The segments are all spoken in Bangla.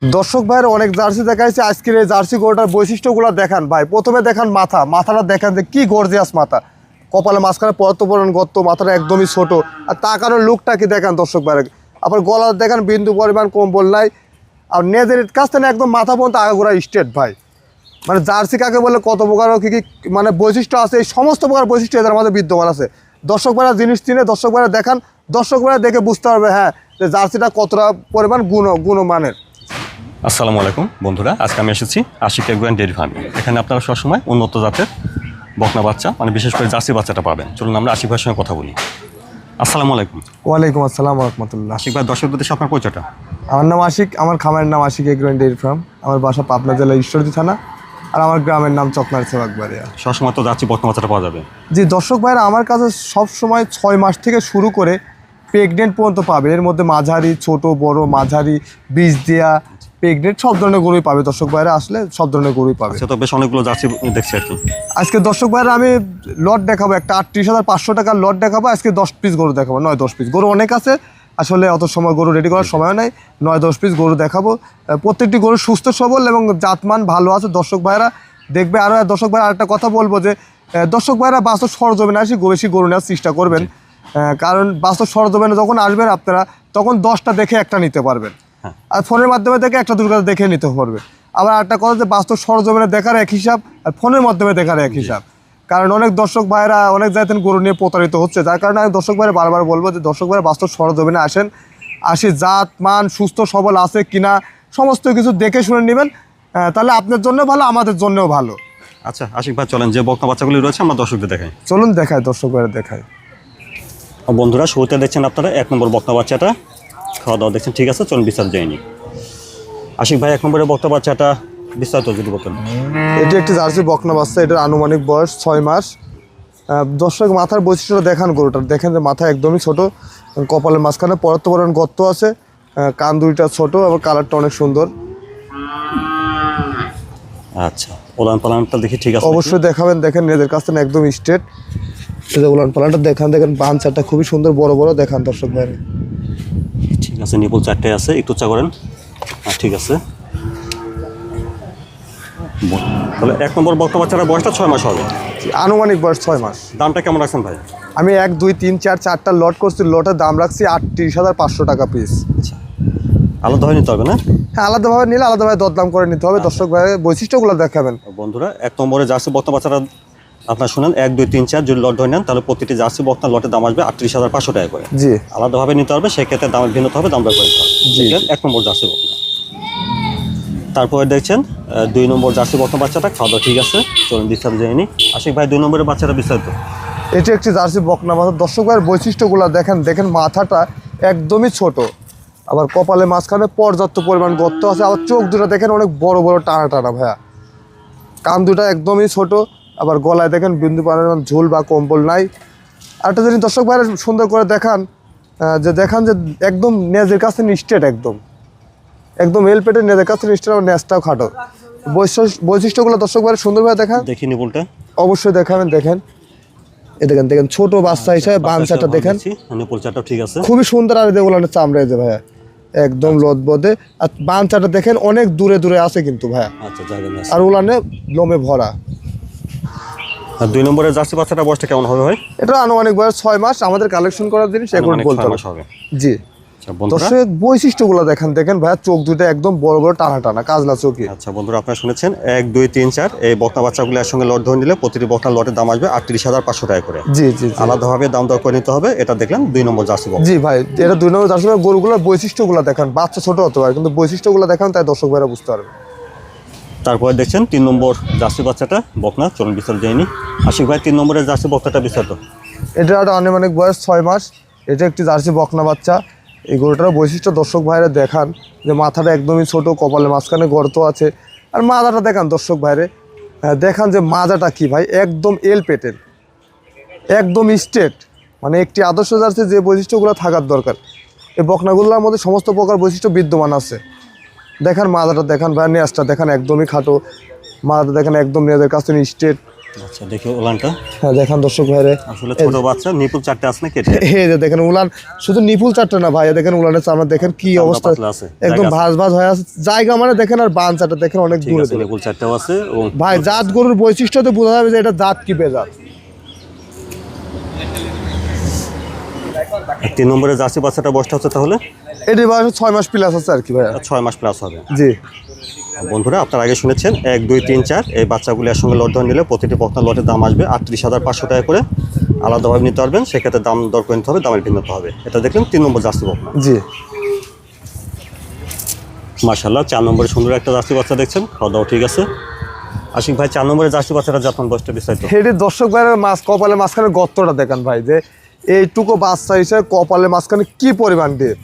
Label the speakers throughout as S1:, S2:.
S1: দর্শক ভাইয়ের অনেক জার্সি দেখাইছে। আজকের এই জার্সি গরুটার বৈশিষ্ট্যগুলো দেখান ভাই। প্রথমে দেখান মাথাটা দেখান যে কি গর্জিয়াস মাথা, কপালে মাঝখানে পরতপরণ গর্ত, মাথাটা একদমই ছোট, আর তাকানোর লুকটা কি দেখান দর্শক ভাইয়ের। আবার গলা দেখান বিন্দু পরিমাণ কম্বল নাই, আর নেজের কাছ থেকে একদম মাথা পর্যন্ত আগাগোড়া স্ট্রেট ভাই। মানে জার্সি কাকে বলে, কত প্রকার কী কী মানে বৈশিষ্ট্য আছে, এই সমস্ত প্রকার বৈশিষ্ট্য এদের মধ্যে বিদ্যমান আছে। দর্শক ভাইরা জিনিস চিনে, দর্শক ভাইরা দেখান, দর্শক ভাইরা দেখে বুঝতে পারবে হ্যাঁ যে জার্সিটা কতটা পরিমাণ গুণমানের।
S2: আসসালামু আলাইকুম বন্ধুরা, আজকে আমি এসেছি আশিক এগ্রো ডেয়ারি ফার্মে। এখানে আপনারা সবসময় উন্নত জাতের বকনা বাচ্চা, মানে বিশেষ করে জার্সি বাচ্চাটা পাবেন। চলুন আমরা আশিক ভাইয়ের সঙ্গে কথা বলি। আসসালামু আলাইকুম।
S1: ওয়ালাইকুম আসসালাম রহমতুল্লাহ।
S2: আশিক ভাই, দর্শকদের দেশে আপনার পরিচয়টা?
S1: আমার নাম আশিক, আমার খামারের নাম আশিক এগ্রো ডেয়ারি ফার্ম। আমার বাসা পাবনা জেলা ঈশ্বরদী থানা, আর আমার গ্রামের নাম চকনার সেবাকবাড়িয়া।
S2: সবসময় তো জার্সি বকনা বাচ্চাটা পাওয়া যাবে?
S1: জি দর্শক ভাইরা, আমার কাছে সবসময় 6 মাস থেকে শুরু করে প্রেগনেন্ট পর্যন্ত পাবে। এর মধ্যে মাঝারি, ছোট, বড়, মাঝারি, বীজ দেয়া, প্রেগনেন্ট সব ধরনের গরুই পাবে। দর্শক ভাইরা আসলে সব ধরনের গরুই পাবে।
S2: সে তো বেশ অনেকগুলো জার্সি দেখছি আর কি।
S1: আজকে দর্শক ভাইরা আমি লট দেখাবো, একটা 38,500 টাকার লট দেখাবো। আজকে 10 পিস গরু দেখাবো, 9-10 পিস গরু। অনেক আছে আসলে, অত সময় গরু রেডি করার সময় নাই। 9-10 পিস গরু দেখাবো। প্রত্যেকটি গরু সুস্থ সবল এবং জাতমান ভালো আছে। দর্শক ভাইরা দেখবে। আর দর্শক ভাইরা আরেকটা কথা বলবো যে দর্শক ভাইরা বাস্তব সরজমিনে আসি বেশি গরু নেওয়ার চেষ্টা করবেন। কারণ বাস্তব সরজমিনে যখন আসবেন আপনারা, তখন 10টা দেখে একটা নিতে পারবেন, আর ফোনের মাধ্যমে দেখে একটা দুটো দেখে নিতে পারবে। আবার একটা কথা যে বাস্তব সরজমিনে দেখার এক হিসাব, আর ফোনের মাধ্যমে দেখার এক হিসাব। কারণ অনেক দর্শক ভাইরা অনেক জায়গাতে গরু নিয়ে প্রতারিত হচ্ছে, যার কারণে আমি দর্শক ভাইরা বারবার বলবো যে দর্শক ভাইরা বাস্তব সরজমিনে আসেন, জাত মান সুস্থ সবল আছে কিনা সমস্ত কিছু দেখে শুনে নেবেন। তাহলে আপনার জন্য ভালো, আমাদের জন্যও ভালো।
S2: আচ্ছা আশিক ভাই, চলেন যে বকনা বাচ্চাগুলি রয়েছে আমরা দর্শকদের দেখাই।
S1: চলুন দেখায়, দর্শক ভাইরা দেখায়।
S2: বন্ধুরা শুরুতে দেখছেন আপনারা 1 নম্বর বকনা বাচ্চাটা, খাওয়া দাওয়া দেখছেন, ঠিক আছে। চলুন বিস্তারিত যায়নি। আশিক ভাই, 1 নম্বরের বকনা বাচ্চাটা বিস্তারিত যদি বলতেন।
S1: এটি একটি জার্সি বকনা বাচ্চা, এটার আনুমানিক বয়স 6 মাস। দর্শক মাথার বৈশিষ্ট্যটা দেখান গরুটার, দেখেন যে মাথা একদমই ছোট, কপালের মাঝখানে পরতপরণ গর্ত আছে, কান দুইটা ছোট, আবার কালারটা অনেক সুন্দর।
S2: আচ্ছা, ওলান পালানটা দেখি, ঠিক আছে
S1: অবশ্যই দেখাবেন। দেখেন এদের কাছ থেকে একদম স্ট্রেট, ওলান পালানটা দেখেন বাঞ্চাটা খুবই সুন্দর, বড় বড় দেখান দর্শক ভাই।
S2: ঠিক আছে, নিপুল 4টে আছে, একটু চা করেন। ঠিক আছে। তাহলে 1 নম্বর বকনা বাচ্চাটার বয়সটা 6 মাস হবে।
S1: আনুমানিক বয়স 6 মাস।
S2: দামটা কেমন রাখছেন ভাই?
S1: আমি 1, 2, 3, 4, 4টা লট করছি। লটের দাম রাখছি 38,500 টাকা পিস।
S2: আচ্ছা, আলাদাভাবে নিতে হবে না?
S1: হ্যাঁ, আলাদাভাবে নিলে আলাদাভাবে দরদাম করে নিতে হবে। দর্শক ভাই বৈশিষ্ট্যগুলো দেখাবেন।
S2: বন্ধুরা 1 নম্বরে জার্সি বকনা বাচ্চাটা আপনার শুনেন, 1, 2, 3, 4 যদি লট ধরে নেন, তাহলে প্রতিটি জার্সি বকনা লটের দাম আসবে 38,500 টাকা করে।
S1: জি,
S2: আলাদাভাবে নিতে হবে, সেক্ষেত্রে দামের ভিন্নতা হবে, দাম দর করে নিতে হবে।
S1: জি।
S2: 1 নম্বর জার্সি বকনা। তারপরে দেখছেন 2 নম্বর জার্সি বকনা বাচ্চাটা, খাওয়া দাওয়া ঠিক আছে। চলুন বিস্তারিত যায়নি। আশিক ভাই, 2 নম্বরের বাচ্চাটা বিস্তারিত।
S1: এটি একটি জার্সি বকনা বাচ্চা। দর্শক ভাইয়ের বৈশিষ্ট্যগুলো দেখেন মাথাটা একদমই ছোট, আবার কপালে মাঝখানে পর্যাপ্ত পরিমাণ গর্ত আছে, আবার চোখ দুটো দেখেন অনেক বড় বড় টানা টানা ভাইয়া। কান দুটো একদমই ছোট, আবার গলায় দেখেন বিন্দু পরিমাণ ঝোল বা কম্বল নাই। আরেকটা জিনিস দর্শক ভাইয়ের সুন্দর করে দেখান যে একদম নেজের কাছে স্ট্রেট, একদম এল পেটের নেজের কাছে স্ট্রেট, আবার নেজটাও খাটো। বৈশিষ্ট্যগুলো দর্শক ভাইয়ের সুন্দরভাবে দেখান।
S2: দেখি নিপুলটা
S1: অবশ্যই দেখাবেন। দেখেন ছোট বাচ্চা হিসাবে বাঞ্চাটা দেখেন,
S2: নিপুল চারটা ঠিক আছে,
S1: খুবই সুন্দর। আর ওলানের চামড়া যে ভাইয়া একদম লদবদে, আর বাঞ্চাটা দেখেন অনেক দূরে দূরে আছে কিন্তু ভাইয়া।
S2: আচ্ছা, জায়গা আছে।
S1: আর ওলানে লোমে ভরা।
S2: আর 2 নম্বরের জার্সি বাচ্চাটা বয়সটা কেমন হবে ভাই?
S1: এটা আনুমানিক বয়স 6 মাস। আমাদের কালেকশন করার জিনিস এখন বলতে
S2: হবে।
S1: জি।
S2: আচ্ছা বন্ধুরা,
S1: দর্শক বৈশিষ্ট্যগুলো দেখেন ভাইয়া, চোখ দুটো একদম বড় বড় টানা টানা কাজলা চোখে।
S2: আচ্ছা বন্ধুরা, আপনারা শুনেছেন 1, 2, 3, 4 এই বকনা বাচ্চাগুলো একসঙ্গে লট ধরে নিলে প্রতিটি বকনা লটের দাম আসবে 38,500 টাকা করে।
S1: জি জি।
S2: আলাদাভাবে দাম দর করে নিতে হবে। এটা দেখলেন 2 নম্বর জার্সি বকনা।
S1: জি ভাই, এটা 2 নম্বর জার্সি গরুগুলোর বৈশিষ্ট্যগুলো দেখান। বাচ্চা ছোট হতে পারে, কিন্তু বৈশিষ্ট্যগুলো দেখান, তাই দর্শক ভাইরা বুঝতে পারবে।
S2: তারপরে দেখছেন 3 নম্বর জার্সি বাচ্চাটা বকনা। চলুন বিস্তারিত যায়নি। আশিক ভাই, 3 নম্বরের জার্সি বকনাটা বিস্তারিত।
S1: এটা একটা আনুমানিক বয়স 6 মাস। এটা একটি জার্সি বকনা বাচ্চা। এই গরুটার বৈশিষ্ট্য দর্শক ভাইরা দেখান যে মাথাটা একদমই ছোট, কপালে মাঝখানে গর্ত আছে, আর মাজাটা দেখান দর্শক ভাইরে। দেখান যে মাজাটা কি ভাই, একদম এল পেটের, একদম স্ট্রেট। মানে একটি আদর্শ জার্সি যে বৈশিষ্ট্যগুলো থাকার দরকার, এই বকনাগুলোর মধ্যে সমস্ত প্রকার বৈশিষ্ট্য বিদ্যমান আছে। দেখান মাজাটা দেখান ভাই, নেজটা দেখান একদমই খাটো, মাজাটা দেখেন একদম নেজের কাছে স্ট্রেট,
S2: আচ্ছা দেখি উলানটা।
S1: হ্যাঁ দেখান দর্শক ভাইরে,
S2: আসলে ছোট বাচ্চা, নিপুল 4টে আছে না কেটে?
S1: এই যে দেখেন উলান, শুধু নিপুল চারটা না ভাই, দেখেন উলানের চামড়া দেখেন কি অবস্থা,
S2: পাতলা আছে,
S1: একদম
S2: জায়গা আছে।
S1: ভাঁজ ভাঁজ হয়ে আছে জায়গা, মানে দেখেন আর বান চারটা দেখেন অনেক
S2: ঠিক
S1: দূরে
S2: আছে,
S1: দূরে।
S2: নিপুল 4টাও আছে এবং
S1: ভাই জাত গরুর বৈশিষ্ট্যতে বোঝা যাবে যে এটা জাত কি বেজাত।
S2: 3 নম্বরে জার্সি বাচ্চাটা বয়সটা হচ্ছে তাহলে
S1: এটির বয়স 6 মাস প্লাস আছে আর কি ভাইয়া।
S2: 6 মাস প্লাস হবে।
S1: জি
S2: বন্ধুরা আপনারা আগে শুনেছেন 1 2 3 4 এই বাচ্চাগুলি একসঙ্গে লট ধরে নিলে প্রতিটি বকনা লটের দাম আসবে 38,500 টাকা করে। আলাদাভাবে নিতে পারবেন, সেক্ষেত্রে দাম দর করে নিতে হবে, দামের ভিন্নতা হবে। এটা দেখলেন 3 নম্বর জার্সি বকনা।
S1: জি
S2: মাশাআল্লাহ 4 নম্বরে সুন্দর একটা জার্সি বাচ্চা দেখছেন, খাওয়া দাওয়া ঠিক আছে। আশিক ভাই 4 নম্বরে জার্সি বাচ্চাটা যত্ন বয়সটা বিস্তারিত।
S1: এটির দর্শক ভাইয়ের কপালের মাঝখানে গর্তটা দেখেন ভাই, যে এইটুকু বাচ্চা হিসেবে কপালের মাঝখানে কি পরিমাণ ডিপ,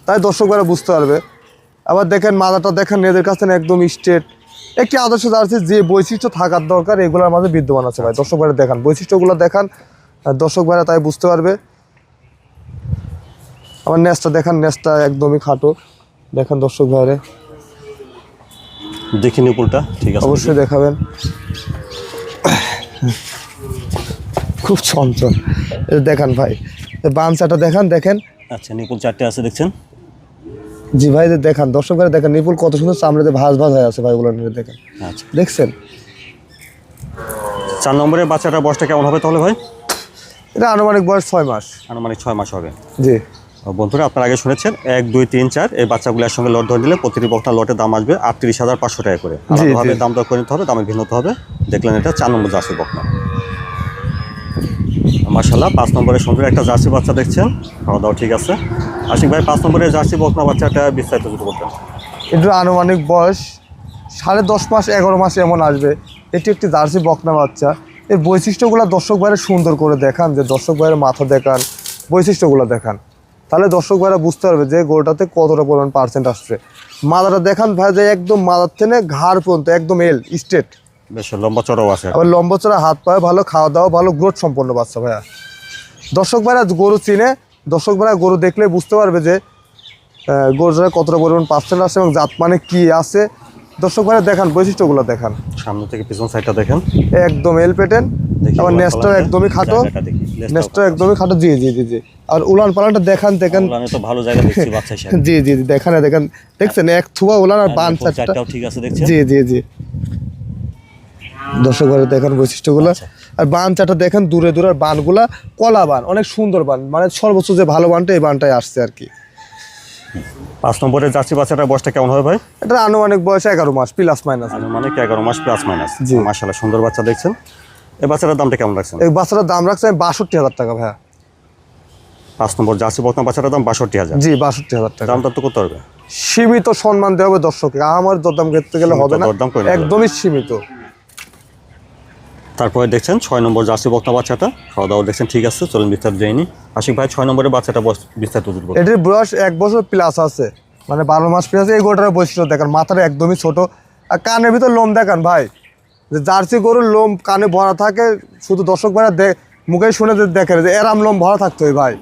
S1: তাই দর্শক ভাইরা বুঝতে পারবে। আবার দেখেন মাদাটা দেখেন নিজের কাছে একদম স্ট্রেট, একটি আদর্শ জার্সি যে বৈশিষ্ট্য থাকার দরকার এগুলোর মাঝে বিদ্যমান আছে ভাই। দর্শক ভাইরা দেখান বৈশিষ্ট্যগুলো দেখান, আর দর্শক ভাইরা তাই বুঝতে পারবে। আমার নেসটা দেখান, নেসটা একদমই খাটো দেখেন দর্শক ভাইরে,
S2: দেখি নিপুলটা ঠিক আছে,
S1: অবশ্যই দেখাবেন। খুব চঞ্চল, এই দেখান ভাই বাঞ্চাটা দেখান, দেখেন।
S2: আচ্ছা নিপুল 4টে আছে দেখছেন।
S1: জি ভাই দেখান দর্শক ভাইরা দেখেন, নিপুল কত সুন্দর চামড়াতে ভাঁজ ভাঁজ হয়ে আছে ভাই, ওগুলো নিয়ে দেখেন।
S2: আচ্ছা
S1: দেখছেন
S2: 4 নম্বরের বাচ্চাটার বয়সটা কেমন হবে তাহলে ভাই?
S1: এটা আনুমানিক বয়স 6 মাস।
S2: আনুমানিক 6 মাস হবে।
S1: জি
S2: বন্ধুরা আপনারা আগে শুনেছেন 1 2 3 4 এই বাচ্চাগুলো একসঙ্গে লট ধরে দিলে প্রতিটি বকনা লটের দাম আসবে 38,500 টাকা করে। আলাদাভাবে দাম দর করে নিতে হবে, দামের ভিন্নতা হবে। দেখলেন এটা 4 নম্বর জার্সি বকনা। মাশাআল্লাহ 5 নম্বরে সুন্দর একটা জার্সি বাচ্চা দেখছেন, খাওয়া দাওয়া ঠিক আছে। আশিক ভাই 5 নম্বরের জার্সি বকনা বাচ্চাটা বিস্তারিত যদি বলতেন।
S1: এটার আনুমানিক বয়স 10.5 মাস 11 মাস এমন আসবে। এটি একটি জার্সি বকনা বাচ্চা। এর বৈশিষ্ট্যগুলো দর্শক ভাইরা সুন্দর করে দেখান, যে দর্শক ভাইয়ের মাথা দেখান, বৈশিষ্ট্যগুলো দেখান, তাহলে দর্শক ভাইরা বুঝতে পারবে যে গরুটাতে কতটা পরিমাণ পার্সেন্ট আসছে। মাদাটা দেখান ভাই, যে একদম মাদার থেকে ঘাড় পর্যন্ত একদম এল স্ট্রেট,
S2: বেশ লম্বা চড়াও আছে।
S1: আবার লম্বা চড়া, হাত পায়ে ভালো, খাওয়া দাওয়া ভালো, গ্রোথ সম্পন্ন বাচ্চা ভাইয়া। দর্শক ভাইরা গরু চিনে, দর্শক ভাইরা গরু দেখলে বুঝতে পারবে যে গরুটা কতটা পরিমাণ পার্সেন্ট আছে এবং জাত মানে কি আছে। দর্শক ভাইরা দেখান বৈশিষ্ট্যগুলো দেখান,
S2: সামনে থেকে পিছন সাইডটা দেখেন,
S1: একদম এল পেটেন, আবার নেসটাও একদমই খাটো, নেসটাও একদমই খাটো। জি জি জি জি আর উলান পালানটা দেখান, দেখেন
S2: আমি তো ভালো জায়গা দেখছি বাচ্চা হিসেবে।
S1: জি জি জি দেখেন দেখেন, দেখছেন এক থুয়া উলান আর বান চারটা।
S2: চারটাও ঠিক আছে দেখছেন।
S1: জি জি জি দর্শক ভাইরা দেখেন বৈশিষ্ট্যগুলো।
S2: আচ্ছা।
S1: আর বান চারটা দেখেন দূরে দূরে, আর বানগুলা কলা বান, অনেক সুন্দর বান, মানে সর্বোচ্চ যে ভালো বানটা এই বানটাই আসছে আর কি।
S2: 5 নম্বরের জার্সি বাচ্চাটার বয়সটা কেমন হবে ভাই?
S1: এটা আনুমানিক বয়স 11 মাস প্লাস মাইনাস।
S2: আনুমানিক 11 মাস প্লাস মাইনাস।
S1: জি।
S2: মাশাআল্লাহ সুন্দর বাচ্চা দেখছেন। এই বাচ্চাটার দামটা কেমন রাখছেন?
S1: এই বাচ্চাটার দাম রাখছে আমি 62,000 টাকা ভাইয়া।
S2: 5 নম্বর জার্সি বকনা বাচ্চাটার দাম 62,000।
S1: জি 62,000 টাকা।
S2: দামটা তো করতে হবে।
S1: সীমিত সম্মান দেওয়া হবে দর্শককে, আমার দরদাম করতে গেলে হবে না,
S2: দরদাম করে নিতে হবে।
S1: একদমই সীমিত।
S2: তারপরে দেখছেন 6 নম্বর জার্সি বকনা বাচ্চাটা, খাওয়া দাওয়া দেখছেন ঠিক আছে। চলুন বিস্তারিত দেয়নি। আশিক ভাই 6 নম্বরের বাচ্চাটা বিস্তারিত বলবো।
S1: এটির বয়স 1 বছর প্লাস আছে, মানে 12 মাস প্লাস। এই গরুটার বৈশিষ্ট্য দেখেন, মাথাটা একদমই ছোট, আর কানের ভিতর লোম দেখান ভাই, যে জার্সি গরুর লোম কানে ভরা থাকে, শুধু দর্শক ভাইরা মুখে শুনে যে দেখেন যে এরাম লোম ভরা থাকতো ভাই,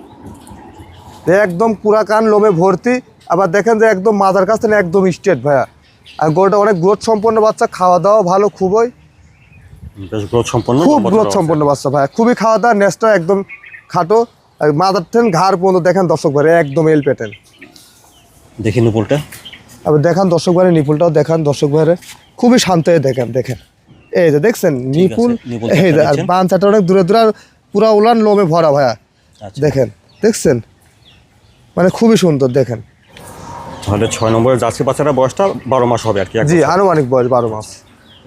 S1: যে একদম পুরা কান লোমে ভর্তি। আবার দেখেন যে একদম মাথার কাছ থেকে একদম স্ট্রেট ভাইয়া। আর গরুটা অনেক গ্রোথ সম্পন্ন বাচ্চা, খাওয়া দাওয়া ভালো, খুবই
S2: বেশ গ্রোথ সম্পন্ন,
S1: খুব গ্রোথ সম্পন্ন বাচ্চা ভাইয়া, খুবই খাওয়া দাওয়া, নেসটা একদম খাটো, আর মাথার থেকে ঘাড় পর্যন্ত দেখেন দর্শক ভাইরা একদম এল পেটেন।
S2: দেখি নিপুলটা।
S1: আবার দেখান দর্শক ভাইয়ের নিপুলটাও দেখান দর্শক ভাইয়ের, খুবই শান্ত হয়ে দেখেন, দেখেন এই যে দেখছেন নিপুল,
S2: নিপুল
S1: এই যে আর
S2: দেখছেন।
S1: বান চারটা অনেক দূরে দূরে, আর পুরা উলান লোমে ভরা ভাইয়া।
S2: আচ্ছা।
S1: দেখেন দেখছেন, মানে খুবই সুন্দর দেখেন।
S2: তাহলে 6 নম্বরের জার্সি বাচ্চাটার বয়সটা 12 মাস হবে আর কি।
S1: জি আনুমানিক বয়স 12 মাস।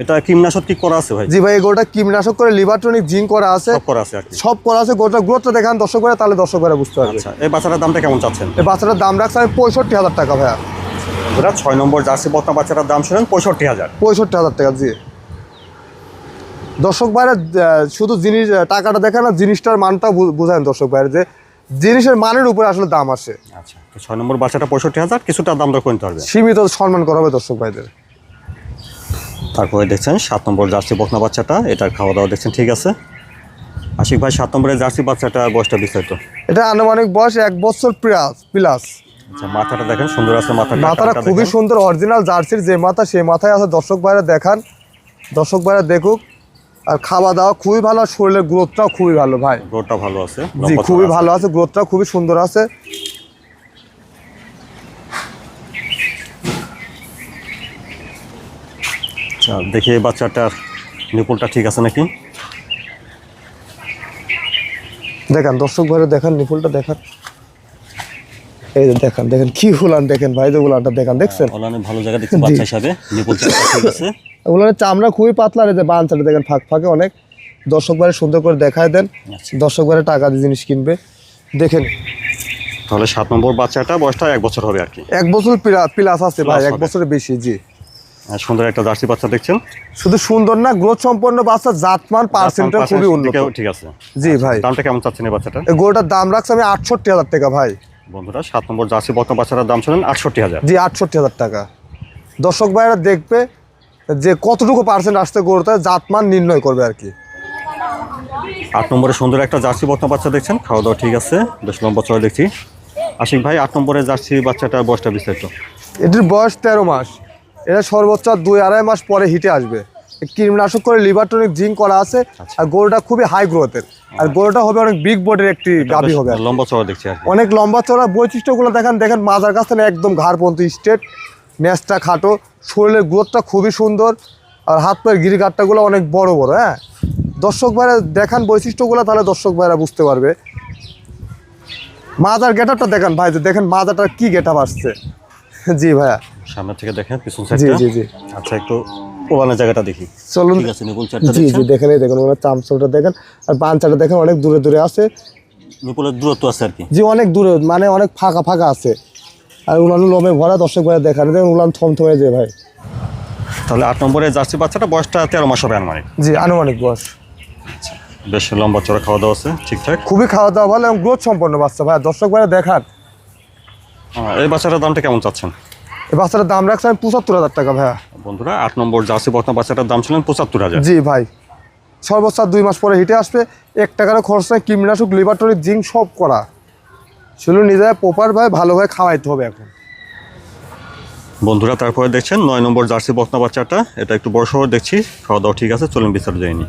S2: এটা কীটনাশক কি করা আছে ভাই?
S1: জি ভাই এই গরুটা কীটনাশক করে লিভারটনিক জিঙ্ক করা আছে,
S2: সব করা আছে আর কি।
S1: সব করা আছে। গরুটা গ্রোথটা দেখান দর্শক ভাইরা, তাহলে দর্শক ভাইরা বুঝতে পারবে।
S2: আচ্ছা এই বাচ্চাটার দামটা কেমন চাচ্ছেন?
S1: এই বাচ্চাটার দাম রাখছে আমি 65,000 টাকা ভাইয়া।
S2: ওরা 6 নম্বর জার্সি বকনা বাচ্চাটার দাম শুনেন 65,000।
S1: 65,000 টাকা। জি দর্শক ভাইরা শুধু জিনিস টাকাটা দেখেন না, জিনিসটার মানটাও বোঝায় দর্শক ভাইরা, যে জিনিসের মানের উপরে আসলে দাম আসে।
S2: আচ্ছা তো 6 নম্বর বাচ্চাটা 65,000, কিছুটা দাম দর করতে পারবে।
S1: সীমিত সম্মান করা হবে দর্শক ভাইদের।
S2: তারপরে দেখছেন 7 নম্বর জার্সি বকনা বাচ্চাটা, এটার খাওয়া দাওয়া দেখছেন ঠিক আছে। আশিক ভাই 7 নম্বরের জার্সি বাচ্চাটা বয়সটা বিস্তারিত।
S1: এটা আনুমানিক বয়স 1 বছর প্লাস।
S2: আচ্ছা মাথাটা দেখেন সুন্দর আছে,
S1: মাথাটা খুবই সুন্দর, অরিজিনাল জার্সির যে মাথা সেই মাথায় আছে। দর্শক ভাইরা দেখান, দর্শক ভাইরা দেখুক, আর খাওয়া দাওয়া খুবই ভালো, আর শরীরের গ্রোথটাও খুবই ভালো ভাই।
S2: গ্রোথটা ভালো আছে,
S1: জি খুবই ভালো আছে, গ্রোথটাও খুবই সুন্দর আছে।
S2: আচ্ছা দেখি এই বাচ্চাটার নিপুলটা ঠিক আছে নাকি।
S1: দেখেন দর্শক ভাইরা দেখেন নিপুলটা দেখেন, এই যে দেখেন দেখেন কি উলান দেখেন ভাই, যে উলানটা দেখেন, দেখছেন
S2: ওলানে ভালো জায়গা দেখছি বাচ্চা হিসাবে, নিপুলটা ঠিক আছে।
S1: উলানের চামড়া খুবই পাতলা, আর এই যে বাঞ্চাটা দেখেন ফাঁক ফাঁকে অনেক। দর্শক ভাইরা সুন্দর করে দেখায় দেন,
S2: আচ্ছা।
S1: দর্শক ভাইরা টাকা দিয়ে জিনিস কিনবে। দেখেন
S2: তাহলে 7 নম্বর বাচ্চাটা বয়সটা 1 বছর হবে আর কি।
S1: 1 বছর প্লাস আছে ভাই,
S2: Plus
S1: 1
S2: হবে।
S1: বছরের বেশি। জি
S2: আর সুন্দর একটা জার্সি বাচ্চা দেখছেন,
S1: শুধু সুন্দর না, গ্রোথ সম্পন্ন বাচ্চা, জাতমান পার্সেন্টটা খুবই উন্নত।
S2: দিকেও ঠিক আছে।
S1: জি ভাই,
S2: দামটা কেমন চাচ্ছেন এই বাচ্চাটা?
S1: এই গরুটার দাম রাখছি আমি 68,000 টাকা ভাই।
S2: বন্ধুরা 7 নম্বর জার্সি বকনা বাচ্চাটার দাম শুনেন 68,000।
S1: জি 68,000 টাকা। দর্শক ভাইরা দেখবে যে কতটুকু পার্সেন্ট আসতে গরুটা, জাতমান নির্ণয় করবে আর কি।
S2: 8 নম্বরে সুন্দর একটা জার্সি বকনা বাচ্চা দেখছেন, খাওয়া দাওয়া ঠিক আছে, বেশ লম্বা চড়া দেখছি। আশিক ভাই 8 নম্বরের জার্সি বাচ্চাটার বয়সটা বিস্তারিত।
S1: এটির বয়স 13 মাস, এটা সর্বোচ্চ 2-2.5 মাস পরে হিটে আসবে। কীটনাশক করে লিভারটনিক জিঙ্ক করা আছে, আর গরুটা খুবই হাই গ্রোথের, আর গরুটা হবে অনেক বিগ বডির একটি গাভী হবে।
S2: লম্বা চড়া দেখছি আর কি।
S1: অনেক লম্বা চড়া, বৈশিষ্ট্যগুলো দেখেন দেখেন, মাজার কাছ থেকে একদম ঘাড় পর্যন্ত স্ট্রেট, নেজটা খাটো, শরীরের গ্রোথটা খুবই সুন্দর, আর হাত পায়ের গিরিগাট্টাগুলো অনেক বড় বড়। হ্যাঁ দর্শক ভাইরা দেখান বৈশিষ্ট্যগুলো, তাহলে দর্শক ভাইরা বুঝতে পারবে। মাজার গেটআপটা দেখেন ভাই, যে দেখেন মাজারটার কি গেটআপ আসছে। জি ভাইয়া,
S2: সামনে থেকে দেখেন পিছন
S1: জি
S2: সাইডটা।
S1: জি জি
S2: আচ্ছা একটু ওলানের জায়গাটা দেখি।
S1: চলুন।
S2: ঠিক আছে, নিপুল চারটা
S1: জি জি
S2: দেখছেন,
S1: দেখেন, এই দেখেন ওনার চামচলটা দেখেন, আর বাঞ্চাটা দেখেন অনেক দূরে দূরে আছে।
S2: নিপুলের দূরত্ব আছে আর কি।
S1: জি অনেক দূরে, মানে অনেক ফাঁকা ফাঁকা আছে, আর উলান লোমে ভরা। দর্শক ভাইয়া দেখেন, দেখেন উলান থমথমে যে ভাই।
S2: তাহলে 8 নম্বরে জার্সি বাচ্চাটা বয়সটা 13 মাস হবে আনুমানিক।
S1: জি আনুমানিক বয়স।
S2: বেশ লম্বা চড়া, খাওয়া দাওয়া আছে ঠিকঠাক।
S1: খুবই খাওয়া দাওয়া ভালো এবং গ্রোথ সম্পন্ন বাচ্চা ভাই। দর্শক ভাইয়া দেখান
S2: এই বাচ্চাটার দামটা কেমন চাচ্ছেন?
S1: এই বাচ্চাটার দাম রাখছে আমি 75,000 টাকা ভাইয়া।
S2: বন্ধুরা 8 নম্বর জার্সি বকনা বাচ্চাটার দাম ছিলেন 75,000।
S1: জি ভাই, সর্বোচ্চ 2 মাস পরে হিটে আসবে। 1 টাকারও খরচ নাই, কীটনাশক লিভারটনিক জিঙ্ক সব করা। শুধু নিজে প্রপার ভাই ভালোভাবে খাওয়াইতে হবে এখন।
S2: বন্ধুরা তারপরে দেখছেন 9 নম্বর জার্সি বকনা বাচ্চাটা, এটা একটু বড় সড়ো দেখছি, খাওয়া দাওয়া ঠিক আছে। চলুন বিস্তারিত যায়নি।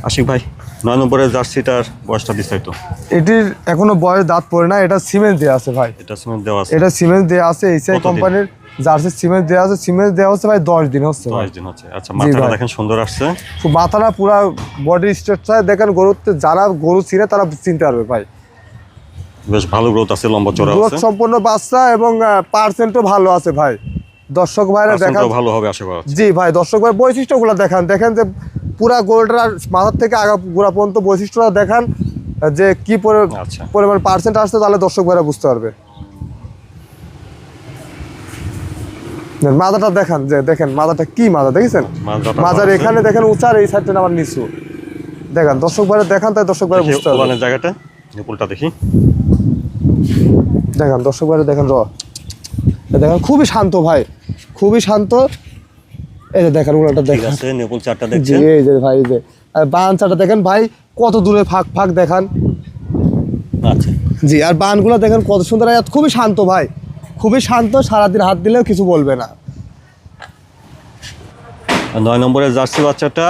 S2: আশিক ভাই 9 নম্বরের জার্সিটার বয়সটা বিস্তারিত।
S1: এটির এখনো বয়স দাঁত পড়ে না, এটা সিমেন্ট দেওয়া আছে ভাই।
S2: এটা সিমেন্ট দেওয়া আছে,
S1: এটা সিমেন্ট দেওয়া আছে, এইচআই
S2: কতদিন?
S1: কোম্পানির জার্সি সিমেন্ট দেওয়া আছে। সিমেন্ট দেওয়া হচ্ছে ভাই 10 দিন হচ্ছে ভাই।
S2: 10 দিন হচ্ছে। আচ্ছা মাথাটা
S1: ভাই।
S2: দেখেন সুন্দর আসছে,
S1: মাথাটা পুরা বডি স্ট্রাকচার দেখেন, গরুতে যারা গরু চিনে তারা চিনতে পারবে ভাই।
S2: বেশ ভালো গ্রোথ আছে, লম্বা চড়া
S1: গ্রোথ
S2: আছে,
S1: সম্পন্ন বাচ্চা এবং পার্সেন্টও ভালো আছে ভাই। দর্শক ভাইরা দেখান।
S2: পার্সেন্টও ভালো হবে আশা করা হচ্ছে।
S1: জি ভাই, দর্শক ভাই বৈশিষ্ট্যগুলো দেখান, দেখেন যে পুরা গরুটার মাথার থেকে আগা গোড়া পর্যন্ত বৈশিষ্ট্যটা দেখান, যে কি
S2: আচ্ছা।
S1: পরিমাণ পার্সেন্ট আসছে, তাহলে দর্শক ভাইরা বুঝতে পারবে। মাথাটা দেখান, যে দেখেন মাথাটা কি মাজা দেখেছেন,
S2: মাজাটা
S1: মাজার
S2: ভালো আছে।
S1: এখানে দেখেন উঁচার, এই সাইডটা আবার নিচু। দেখেন দর্শক ভাইরা দেখান, তাই দর্শক ভাইরা
S2: দেখি
S1: বুঝতে পারবে।
S2: ওলানের জায়গাটা, নিপুলটা দেখি।
S1: দেখেন দর্শক ভাইরা দেখেন, দেখেন খুবই শান্ত ভাই, খুবই শান্ত। এই যে দেখেন উলানটা
S2: ঠিক
S1: দেখেন।
S2: আছে, নিপুল চারটা
S1: জি
S2: দেখছেন,
S1: এই যে ভাই, এই যে আর বানচাটা দেখেন ভাই, কত দূরে ফাঁক ফাঁক দেখান।
S2: আচ্ছা
S1: জি আর বানগুলো দেখেন কত সুন্দর, আর খুবই শান্ত ভাই, খুবই শান্ত, সারাদিন হাত দিলেও কিছু বলবে না।
S2: আর 9 নম্বরের জার্সি বাচ্চাটা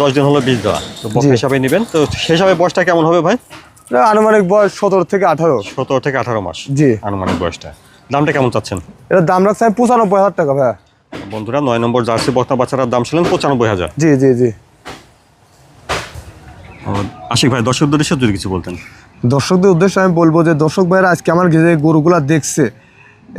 S2: 10 দিন হলো বীজ দেওয়া, তো বক
S1: জি।
S2: হিসাবে নেবেন, তো সেই হিসাবে বয়সটা কেমন হবে ভাই?
S1: এটা আনুমানিক বয়স 17 থেকে 18।
S2: 17 থেকে 18 মাস
S1: জি।
S2: আনুমানিক বয়সটা। দামটা কেমন চাচ্ছেন?
S1: এটার দাম রাখছে আমি 95,000 টাকা ভাইয়া।
S2: বন্ধুরা 9 নম্বর জার্সি বকনা বাচ্চাটার দাম ছিলেন 95,000।
S1: জি জি জি।
S2: আশিক ভাই দর্শকদের উদ্দেশ্যে যদি কিছু বলতেন।
S1: দর্শকদের উদ্দেশ্যে আমি বলবো যে দর্শক ভাইরা আজকে আমার যে গরুগুলা দেখছে,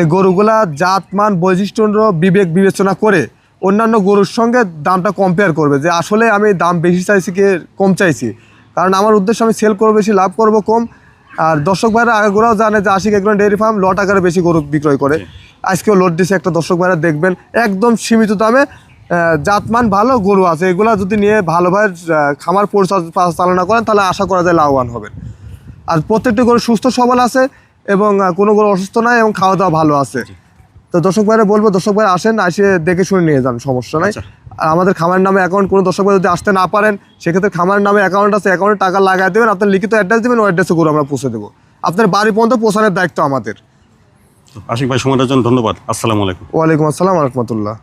S1: এই গরুগুলা জাতমান বৈশিষ্ট্য বিবেক বিবেচনা করে অন্যান্য গরুর সঙ্গে দামটা কম্পেয়ার করবে, যে আসলে আমি দাম বেশি চাইছি কি কম চাইছি। কারণ আমার উদ্দেশ্য আমি সেল করবো বেশি, লাভ করবো কম। আর দর্শক ভাইরা আগে গোড়াও জানে যে আশিক এগ্রো ডেয়ারি ফার্ম লট আকারে বেশি গরু বিক্রয় করে। আজকেও লোড দিছে একটা, দর্শক ভাইরা দেখবেন একদম সীমিত দামে জাতমান ভালো গরু আছে। এগুলা যদি নিয়ে ভালোভাবে খামার পরিচালনা করেন, তাহলে আশা করা যায় লাভবান হবেন। আর প্রত্যেকটি গরু সুস্থ সবল আছে এবং কোনো গরু অসুস্থ নাই, এবং খাওয়া দাওয়া ভালো আছে। তো দর্শক ভাইরা বলবো, দর্শক ভাইরা আসেন, এসে দেখে শুনে নিয়ে যান, সমস্যা নাই।
S2: আচ্ছা।
S1: আর আমাদের খামারের নামে অ্যাকাউন্ট, কোনো দর্শক ভাই যদি আসতে না পারেন, সেক্ষেত্রে খামারের নামে অ্যাকাউন্ট আছে, অ্যাকাউন্টে টাকা লাগাই দেবেন, আপনার লিখিত অ্যাড্রেস দেবেন, ওই অ্যাড্রেসে গরু আমরা পৌঁছে দেবো। আপনার বাড়ি পর্যন্ত পৌঁছানোর দায়িত্ব আমাদের।
S2: আশিক ভাই সময়ের জন্য ধন্যবাদ। আসসালামু আলাইকুম।
S1: ওয়ালাইকুম আসসালাম রহমতুল্লাহ।